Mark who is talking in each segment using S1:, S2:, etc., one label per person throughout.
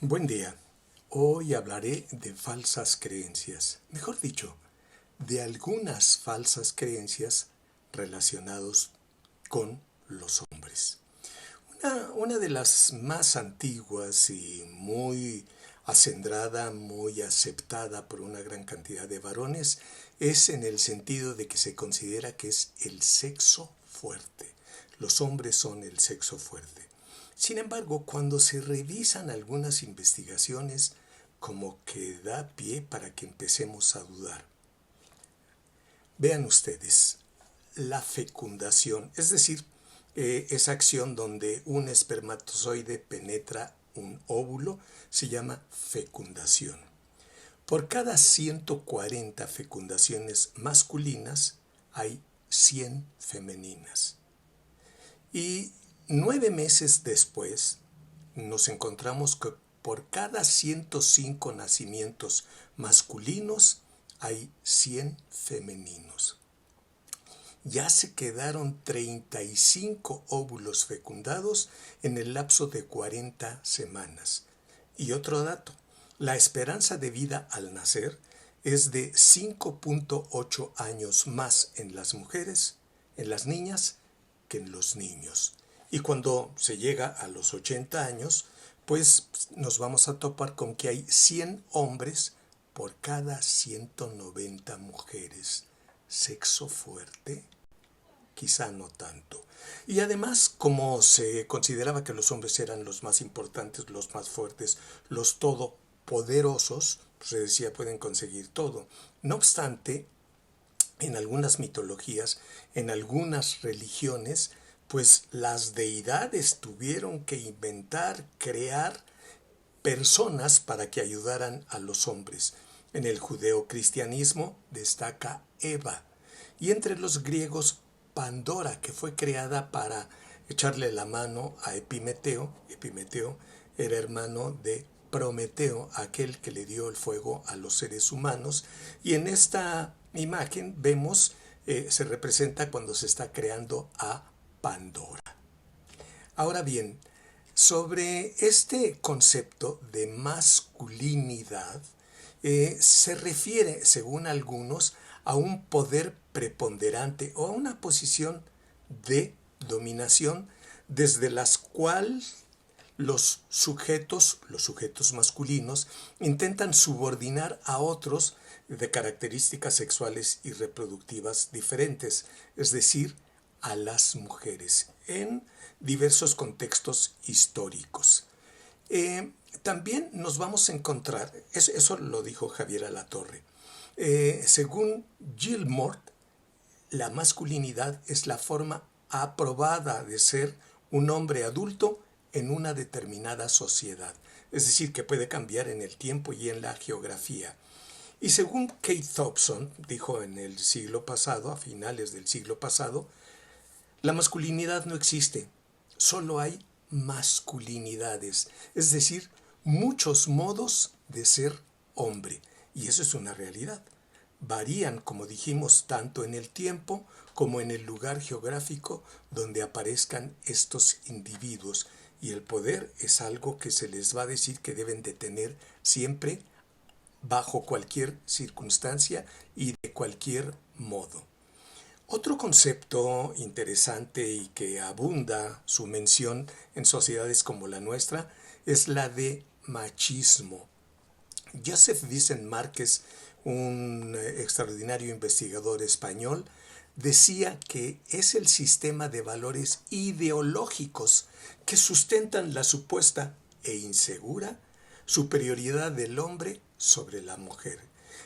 S1: Buen día. Hoy hablaré de falsas creencias, mejor dicho, de algunas falsas creencias relacionadas con los hombres. Una de las más antiguas y muy acendrada, muy aceptada por una gran cantidad de varones, es en el sentido de que se considera que es el sexo fuerte. Los hombres son el sexo fuerte. Sin embargo, cuando se revisan algunas investigaciones, como que da pie para que empecemos a dudar. Vean ustedes, la fecundación, es decir, esa acción donde un espermatozoide penetra un óvulo, se llama fecundación. Por cada 140 fecundaciones masculinas hay 100 femeninas. Y 9 meses después nos encontramos que por cada 105 nacimientos masculinos hay 100 femeninos. Ya se quedaron 35 óvulos fecundados en el lapso de 40 semanas. Y otro dato, la esperanza de vida al nacer es de 5.8 años más en las mujeres, en las niñas, que en los niños. Y cuando se llega a los 80 años, pues nos vamos a topar con que hay 100 hombres por cada 190 mujeres. ¿Sexo fuerte? Quizá no tanto. Y además, como se consideraba que los hombres eran los más importantes, los más fuertes, los todopoderosos, pues se decía pueden conseguir todo. No obstante, en algunas mitologías, en algunas religiones, pues las deidades tuvieron que inventar, crear personas para que ayudaran a los hombres. En el judeocristianismo destaca Eva, y entre los griegos Pandora, que fue creada para echarle la mano a Epimeteo. Epimeteo era hermano de Prometeo, aquel que le dio el fuego a los seres humanos, y en esta imagen vemos, se representa cuando se está creando a Pandora. Ahora bien, sobre este concepto de masculinidad, se refiere, según algunos, a un poder preponderante o a una posición de dominación desde las cuales los sujetos masculinos, intentan subordinar a otros de características sexuales y reproductivas diferentes, es decir, a las mujeres, en diversos contextos históricos. También nos vamos a encontrar, eso lo dijo Javier Alatorre, según Gilmore, la masculinidad es la forma aprobada de ser un hombre adulto en una determinada sociedad, es decir, que puede cambiar en el tiempo y en la geografía. Y según Kate Thompson, dijo en el siglo pasado, a finales del siglo pasado, la masculinidad no existe, solo hay masculinidades, es decir, muchos modos de ser hombre, y eso es una realidad. Varían, como dijimos, tanto en el tiempo como en el lugar geográfico donde aparezcan estos individuos, y el poder es algo que se les va a decir que deben de tener siempre, bajo cualquier circunstancia y de cualquier modo. Otro concepto interesante y que abunda su mención en sociedades como la nuestra es la de machismo. Joseph Vicent Márquez, un extraordinario investigador español, decía que es el sistema de valores ideológicos que sustentan la supuesta e insegura superioridad del hombre sobre la mujer.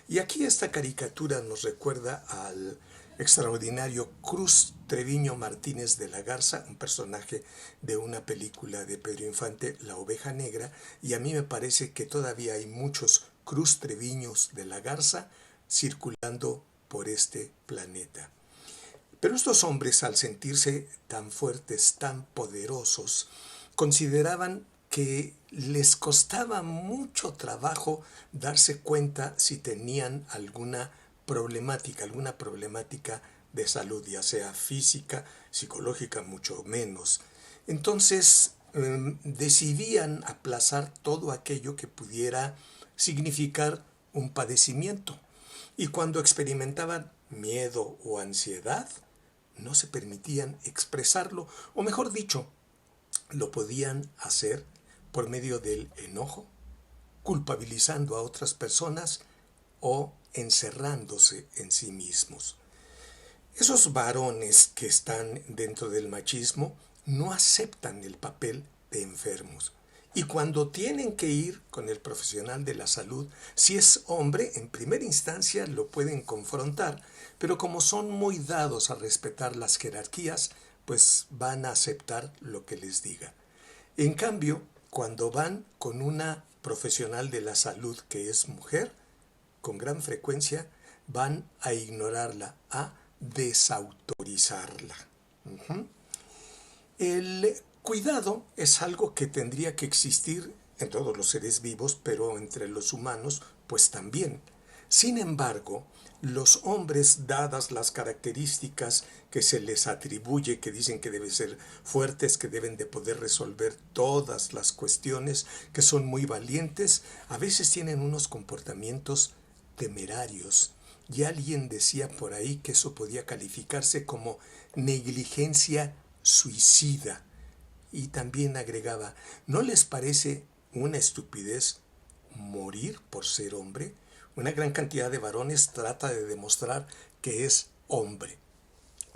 S1: Y aquí esta caricatura nos recuerda al extraordinario Cruz Treviño Martínez de la Garza, un personaje de una película de Pedro Infante, La Oveja Negra, y a mí me parece que todavía hay muchos Cruz Treviños de la Garza circulando por este planeta. Pero estos hombres, al sentirse tan fuertes, tan poderosos, consideraban que les costaba mucho trabajo darse cuenta si tenían alguna problemática de salud, ya sea física, psicológica, mucho menos. Entonces decidían aplazar todo aquello que pudiera significar un padecimiento. Y cuando experimentaban miedo o ansiedad, no se permitían expresarlo, o mejor dicho, lo podían hacer por medio del enojo, culpabilizando a otras personas o encerrándose en sí mismos. Esos varones que están dentro del machismo no aceptan el papel de enfermos. Y cuando tienen que ir con el profesional de la salud, si es hombre, en primera instancia lo pueden confrontar, pero como son muy dados a respetar las jerarquías, pues van a aceptar lo que les diga. En cambio, cuando van con una profesional de la salud que es mujer, con gran frecuencia van a ignorarla, a desautorizarla. El cuidado es algo que tendría que existir en todos los seres vivos, pero entre los humanos, pues también. Sin embargo, los hombres, dadas las características que se les atribuye, que dicen que deben ser fuertes, que deben de poder resolver todas las cuestiones, que son muy valientes, a veces tienen unos comportamientos temerarios. Y alguien decía por ahí que eso podía calificarse como negligencia suicida. Y también agregaba, ¿no les parece una estupidez morir por ser hombre? Una gran cantidad de varones trata de demostrar que es hombre.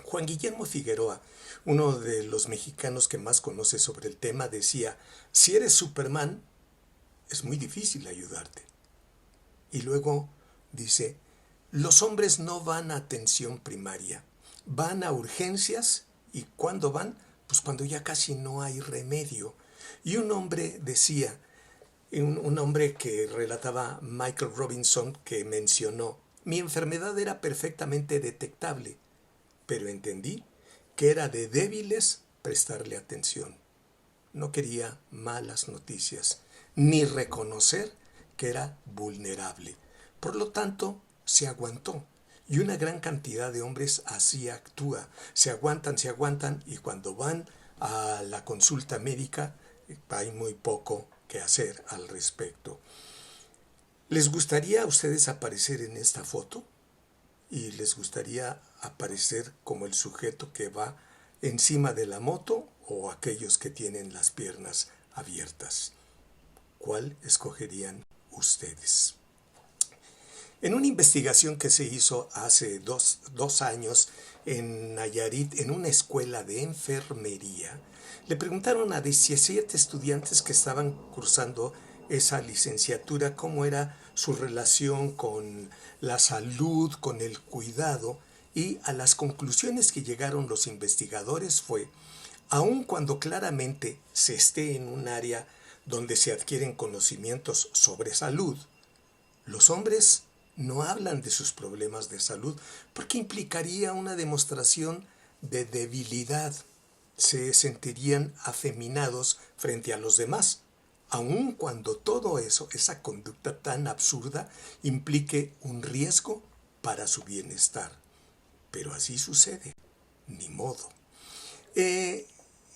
S1: Juan Guillermo Figueroa, uno de los mexicanos que más conoce sobre el tema, decía, si eres Superman, es muy difícil ayudarte. Y luego dice, los hombres no van a atención primaria, van a urgencias. ¿Y cuándo van? Pues cuando ya casi no hay remedio. Y un hombre decía, un hombre que relataba Michael Robinson, que mencionó, mi enfermedad era perfectamente detectable, pero entendí que era de débiles prestarle atención. No quería malas noticias, ni reconocer que era vulnerable. Por lo tanto, se aguantó. Y una gran cantidad de hombres así actúa. Se aguantan y cuando van a la consulta médica hay muy poco que hacer al respecto. ¿Les gustaría a ustedes aparecer en esta foto? ¿Y les gustaría aparecer como el sujeto que va encima de la moto o aquellos que tienen las piernas abiertas? ¿Cuál escogerían ustedes? En una investigación que se hizo hace dos años en Nayarit, en una escuela de enfermería, le preguntaron a 17 estudiantes que estaban cursando esa licenciatura cómo era su relación con la salud, con el cuidado, y a las conclusiones que llegaron los investigadores fue, aun cuando claramente se esté en un área donde se adquieren conocimientos sobre salud, los hombres no hablan de sus problemas de salud porque implicaría una demostración de debilidad. Se sentirían afeminados frente a los demás, aun cuando todo eso, esa conducta tan absurda, implique un riesgo para su bienestar. Pero así sucede, ni modo.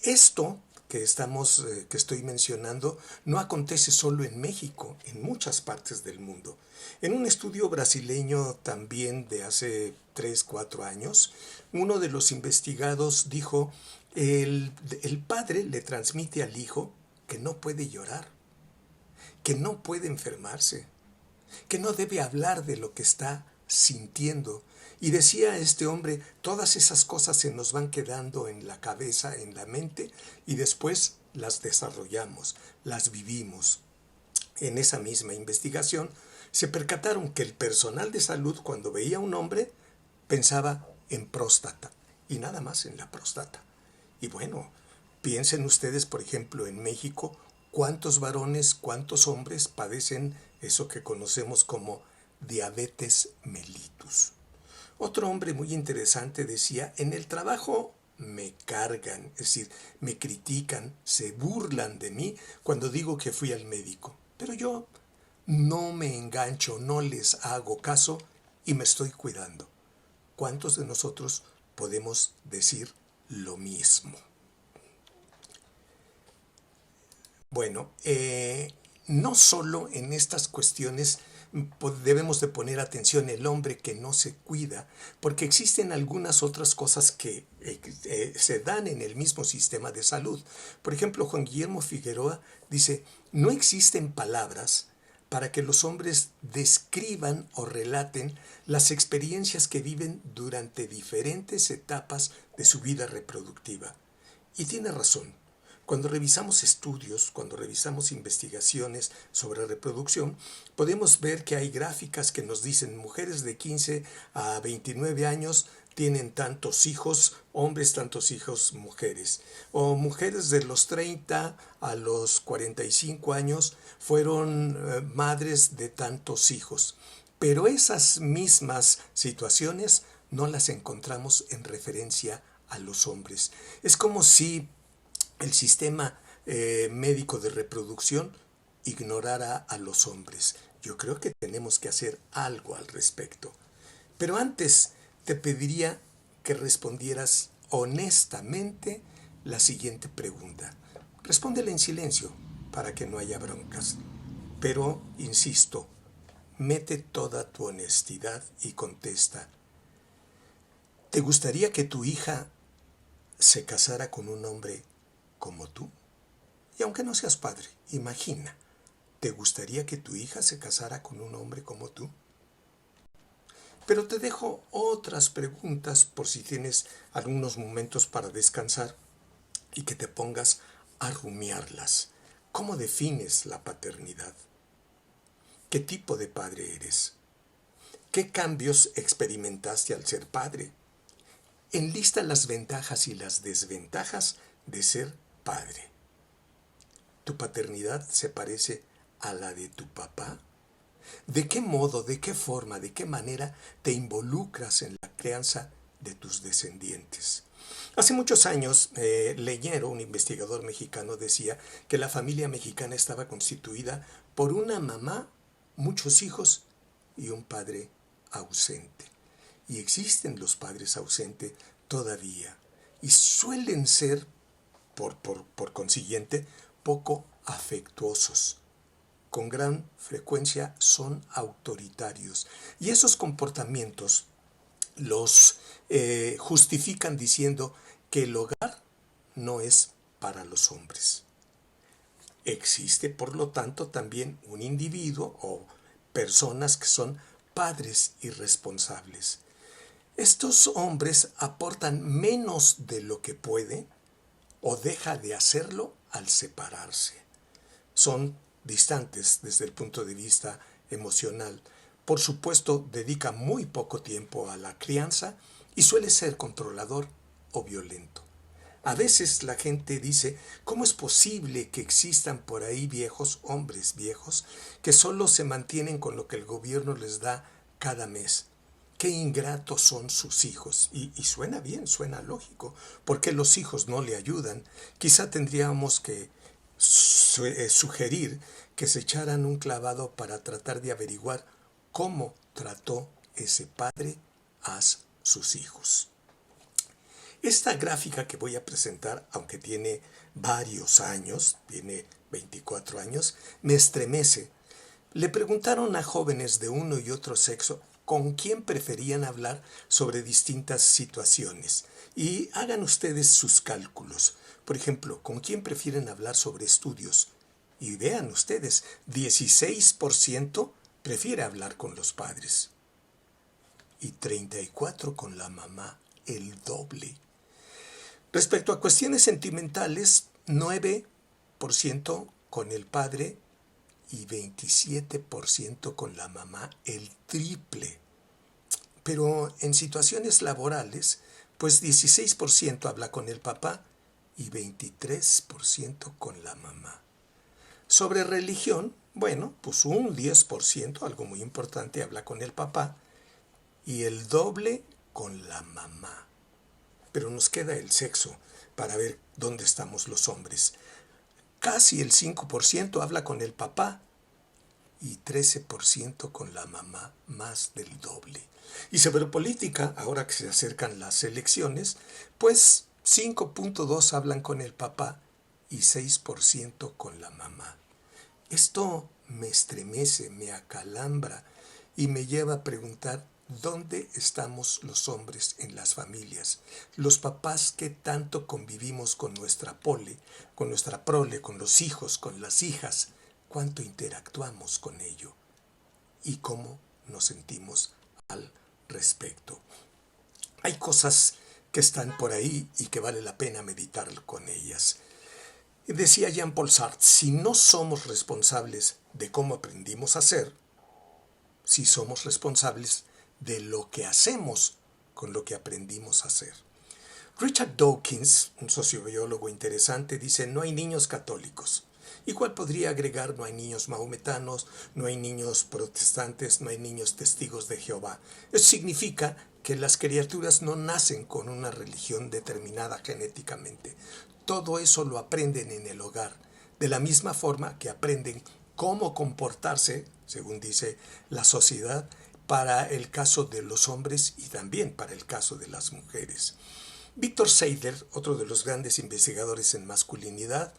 S1: Esto que estoy mencionando no acontece solo en México, en muchas partes del mundo. En un estudio brasileño también de hace 3, 4 años, uno de los investigados dijo, el padre le transmite al hijo que no puede llorar, que no puede enfermarse, que no debe hablar de lo que está sintiendo. Y decía este hombre, todas esas cosas se nos van quedando en la cabeza, en la mente, y después las desarrollamos, las vivimos. En esa misma investigación se percataron que el personal de salud, cuando veía a un hombre, pensaba en próstata, y nada más en la próstata. Y bueno, piensen ustedes, por ejemplo, en México, cuántos varones, cuántos hombres padecen eso que conocemos como diabetes mellitus. Otro hombre muy interesante decía, en el trabajo me cargan, es decir, me critican, se burlan de mí cuando digo que fui al médico. Pero yo no me engancho, no les hago caso y me estoy cuidando. ¿Cuántos de nosotros podemos decir lo mismo? Bueno, no solo en estas cuestiones debemos de poner atención el hombre que no se cuida, porque existen algunas otras cosas que se dan en el mismo sistema de salud. Por ejemplo, Juan Guillermo Figueroa dice, no existen palabras para que los hombres describan o relaten las experiencias que viven durante diferentes etapas de su vida reproductiva. Y tiene razón. Cuando revisamos estudios, cuando revisamos investigaciones sobre reproducción, podemos ver que hay gráficas que nos dicen mujeres de 15 a 29 años tienen tantos hijos, hombres tantos hijos, mujeres. O mujeres de los 30 a los 45 años fueron madres de tantos hijos. Pero esas mismas situaciones no las encontramos en referencia a los hombres. Es como si el sistema médico de reproducción ignorara a los hombres. Yo creo que tenemos que hacer algo al respecto. Pero antes te pediría que respondieras honestamente la siguiente pregunta. Respóndela en silencio para que no haya broncas. Pero, insisto, mete toda tu honestidad y contesta. ¿Te gustaría que tu hija se casara con un hombre como tú? Y aunque no seas padre, imagina, ¿te gustaría que tu hija se casara con un hombre como tú? Pero te dejo otras preguntas por si tienes algunos momentos para descansar y que te pongas a rumiarlas. ¿Cómo defines la paternidad? ¿Qué tipo de padre eres? ¿Qué cambios experimentaste al ser padre? Enlista las ventajas y las desventajas de ser padre. ¿Tu paternidad se parece a la de tu papá? ¿De qué modo, de qué forma, de qué manera te involucras en la crianza de tus descendientes? Hace muchos años, Leñero, un investigador mexicano, decía que la familia mexicana estaba constituida por una mamá, muchos hijos y un padre ausente. Y existen los padres ausentes todavía. Y suelen ser, por consiguiente, poco afectuosos. Con gran frecuencia son autoritarios. Y esos comportamientos los justifican diciendo que el hogar no es para los hombres. Existe, por lo tanto, también un individuo o personas que son padres irresponsables. Estos hombres aportan menos de lo que puede o deja de hacerlo al separarse. Son distantes desde el punto de vista emocional. Por supuesto, dedica muy poco tiempo a la crianza y suele ser controlador o violento. A veces la gente dice, ¿cómo es posible que existan por ahí viejos, hombres viejos, que solo se mantienen con lo que el gobierno les da cada mes? Qué ingratos son sus hijos. Y suena bien, suena lógico. ¿Por qué los hijos no le ayudan? Quizá tendríamos que sugerir que se echaran un clavado para tratar de averiguar cómo trató ese padre a sus hijos. Esta gráfica que voy a presentar, aunque tiene varios años, tiene 24 años, me estremece. Le preguntaron a jóvenes de uno y otro sexo con quién preferían hablar sobre distintas situaciones. Y hagan ustedes sus cálculos. Por ejemplo, ¿con quién prefieren hablar sobre estudios? Y vean ustedes, 16% prefiere hablar con los padres. Y 34% con la mamá, el doble. Respecto a cuestiones sentimentales, 9% con el padre y 27% con la mamá, el triple. Pero en situaciones laborales, pues 16% habla con el papá y 23% con la mamá. Sobre religión, bueno, pues un 10%, algo muy importante, habla con el papá y el doble con la mamá. Pero nos queda el sexo para ver dónde estamos los hombres. Casi el 5% habla con el papá y 13% con la mamá, más del doble. Y sobre política, ahora que se acercan las elecciones, pues 5.2 hablan con el papá y 6% con la mamá. Esto me estremece, me acalambra y me lleva a preguntar dónde estamos los hombres en las familias. Los papás que tanto convivimos con nuestra prole, con los hijos, con las hijas, cuánto interactuamos con ello y cómo nos sentimos al respecto. Hay cosas que están por ahí y que vale la pena meditar con ellas. Decía Jean-Paul Sartre, si no somos responsables de cómo aprendimos a ser, si somos responsables de lo que hacemos con lo que aprendimos a hacer. Richard Dawkins, un sociobiólogo interesante, dice, no hay niños católicos. Igual podría agregar, no hay niños mahometanos, no hay niños protestantes, no hay niños testigos de Jehová. Eso significa que las criaturas no nacen con una religión determinada genéticamente. Todo eso lo aprenden en el hogar, de la misma forma que aprenden cómo comportarse, según dice la sociedad, para el caso de los hombres y también para el caso de las mujeres. Victor Seidler, otro de los grandes investigadores en masculinidad,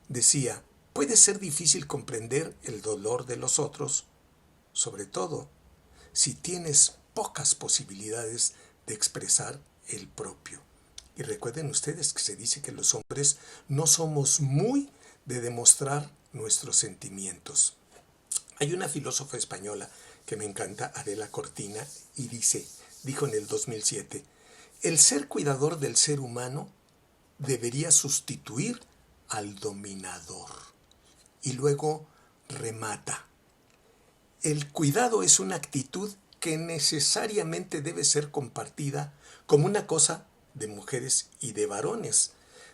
S1: decía, puede ser difícil comprender el dolor de los otros, sobre todo si tienes pocas posibilidades de expresar el propio. Y recuerden ustedes que se dice que los hombres no somos muy de demostrar nuestros sentimientos. Hay una filósofa española que me encanta, Adela Cortina, y dijo en el 2007, el ser cuidador del ser humano debería sustituir al dominador. Y luego remata, el cuidado es una actitud que necesariamente debe ser compartida como una cosa de mujeres y de varones,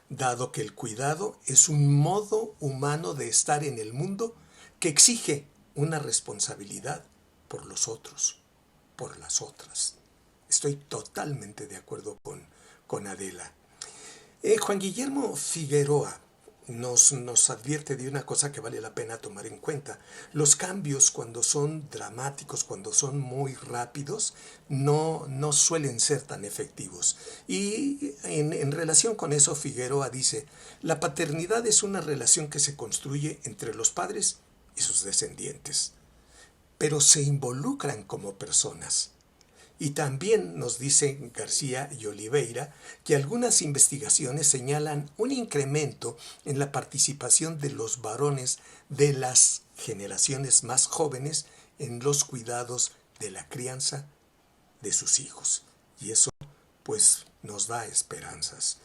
S1: dado que el cuidado es un modo humano de estar en el mundo que exige una responsabilidad por los otros, por las otras. Estoy totalmente de acuerdo con Adela. Juan Guillermo Figueroa nos advierte de una cosa que vale la pena tomar en cuenta. Los cambios, cuando son dramáticos, cuando son muy rápidos, no suelen ser tan efectivos. Y en relación con eso, Figueroa dice, la paternidad es una relación que se construye entre los padres y sus descendientes, pero se involucran como personas. Y también nos dicen García y Oliveira que algunas investigaciones señalan un incremento en la participación de los varones de las generaciones más jóvenes en los cuidados de la crianza de sus hijos. Y eso pues nos da esperanzas.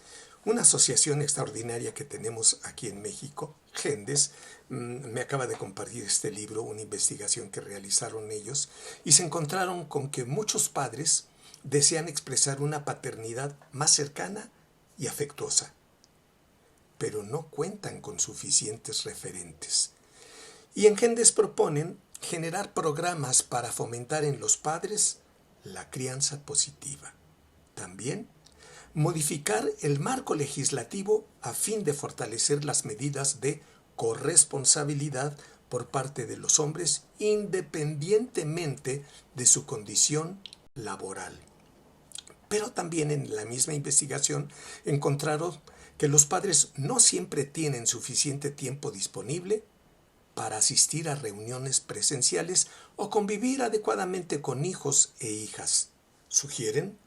S1: Una asociación extraordinaria que tenemos aquí en México, Gendes, me acaba de compartir este libro, una investigación que realizaron ellos, y se encontraron con que muchos padres desean expresar una paternidad más cercana y afectuosa, pero no cuentan con suficientes referentes. Y en Gendes proponen generar programas para fomentar en los padres la crianza positiva. También modificar el marco legislativo a fin de fortalecer las medidas de corresponsabilidad por parte de los hombres independientemente de su condición laboral. Pero también en la misma investigación encontraron que los padres no siempre tienen suficiente tiempo disponible para asistir a reuniones presenciales o convivir adecuadamente con hijos e hijas. Sugieren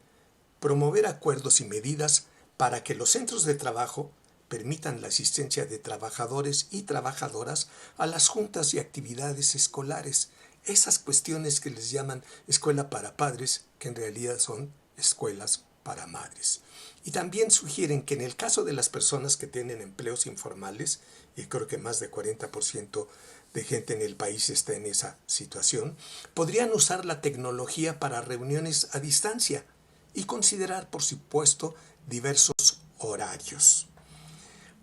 S1: promover acuerdos y medidas para que los centros de trabajo permitan la asistencia de trabajadores y trabajadoras a las juntas y actividades escolares, esas cuestiones que les llaman escuela para padres, que en realidad son escuelas para madres. Y también sugieren que en el caso de las personas que tienen empleos informales, y creo que más de 40% de gente en el país está en esa situación, podrían usar la tecnología para reuniones a distancia y considerar, por supuesto, diversos horarios.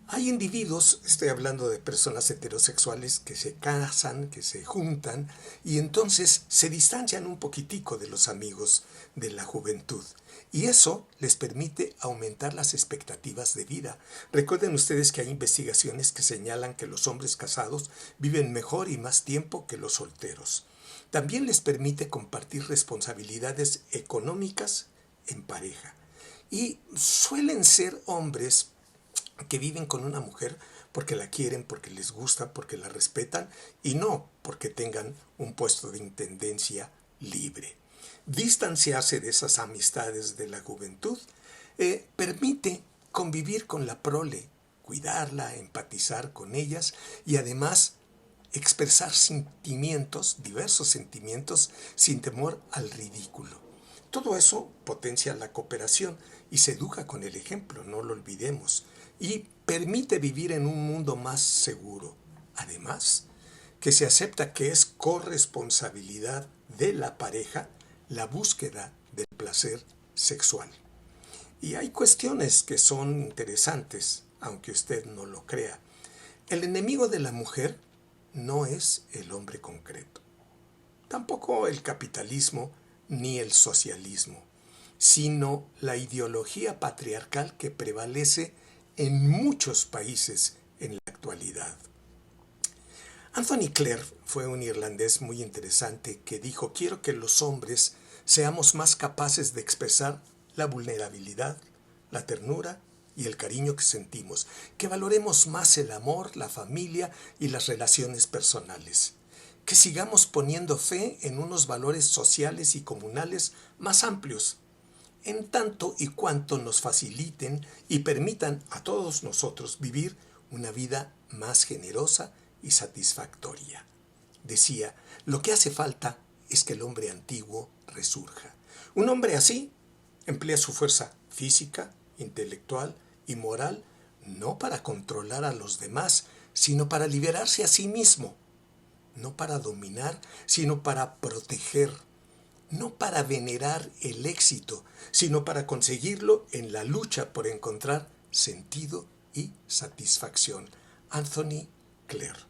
S1: Hay individuos, estoy hablando de personas heterosexuales, que se casan, que se juntan y entonces se distancian un poquitico de los amigos de la juventud. Y eso les permite aumentar las expectativas de vida. Recuerden ustedes que hay investigaciones que señalan que los hombres casados viven mejor y más tiempo que los solteros. También les permite compartir responsabilidades económicas en pareja. Y suelen ser hombres que viven con una mujer porque la quieren, porque les gusta, porque la respetan y no porque tengan un puesto de intendencia libre. Distanciarse de esas amistades de la juventud permite convivir con la prole, cuidarla, empatizar con ellas y además expresar sentimientos, diversos sentimientos, sin temor al ridículo. Todo eso potencia la cooperación y se educa con el ejemplo, no lo olvidemos, y permite vivir en un mundo más seguro. Además, que se acepta que es corresponsabilidad de la pareja la búsqueda del placer sexual. Y hay cuestiones que son interesantes, aunque usted no lo crea. El enemigo de la mujer no es el hombre concreto, tampoco el capitalismo ni el socialismo, sino la ideología patriarcal que prevalece en muchos países en la actualidad. Anthony Clare fue un irlandés muy interesante que dijo: quiero que los hombres seamos más capaces de expresar la vulnerabilidad, la ternura y el cariño que sentimos, que valoremos más el amor, la familia y las relaciones personales, que sigamos poniendo fe en unos valores sociales y comunales más amplios, en tanto y cuanto nos faciliten y permitan a todos nosotros vivir una vida más generosa y satisfactoria. Decía: lo que hace falta es que el hombre antiguo resurja. Un hombre así emplea su fuerza física, intelectual y moral no para controlar a los demás, sino para liberarse a sí mismo. No para dominar, sino para proteger. No para venerar el éxito, sino para conseguirlo en la lucha por encontrar sentido y satisfacción. Anthony Clare.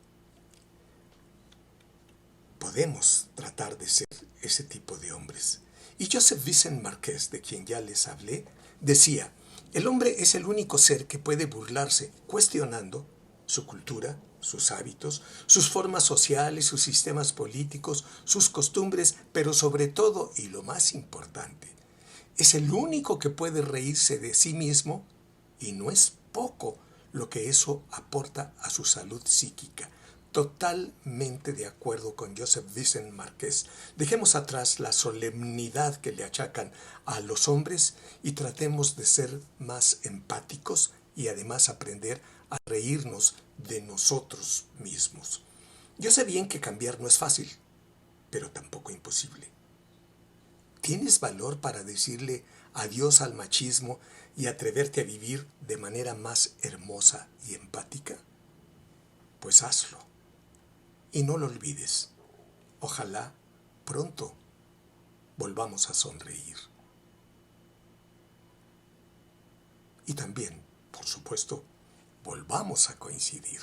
S1: Podemos tratar de ser ese tipo de hombres. Y Joseph Vincent Marqués, de quien ya les hablé, decía: el hombre es el único ser que puede burlarse cuestionando su cultura, sus hábitos, sus formas sociales, sus sistemas políticos, sus costumbres, pero sobre todo, y lo más importante, es el único que puede reírse de sí mismo, y no es poco lo que eso aporta a su salud psíquica. Totalmente de acuerdo con Joseph Vincent Marqués. Dejemos atrás la solemnidad que le achacan a los hombres y tratemos de ser más empáticos y además aprender a reírnos de nosotros mismos. Yo sé bien que cambiar no es fácil, pero tampoco imposible. ¿Tienes valor para decirle adiós al machismo y atreverte a vivir de manera más hermosa y empática? Pues hazlo. Y no lo olvides. Ojalá pronto volvamos a sonreír. Y también, por supuesto, volvamos a coincidir.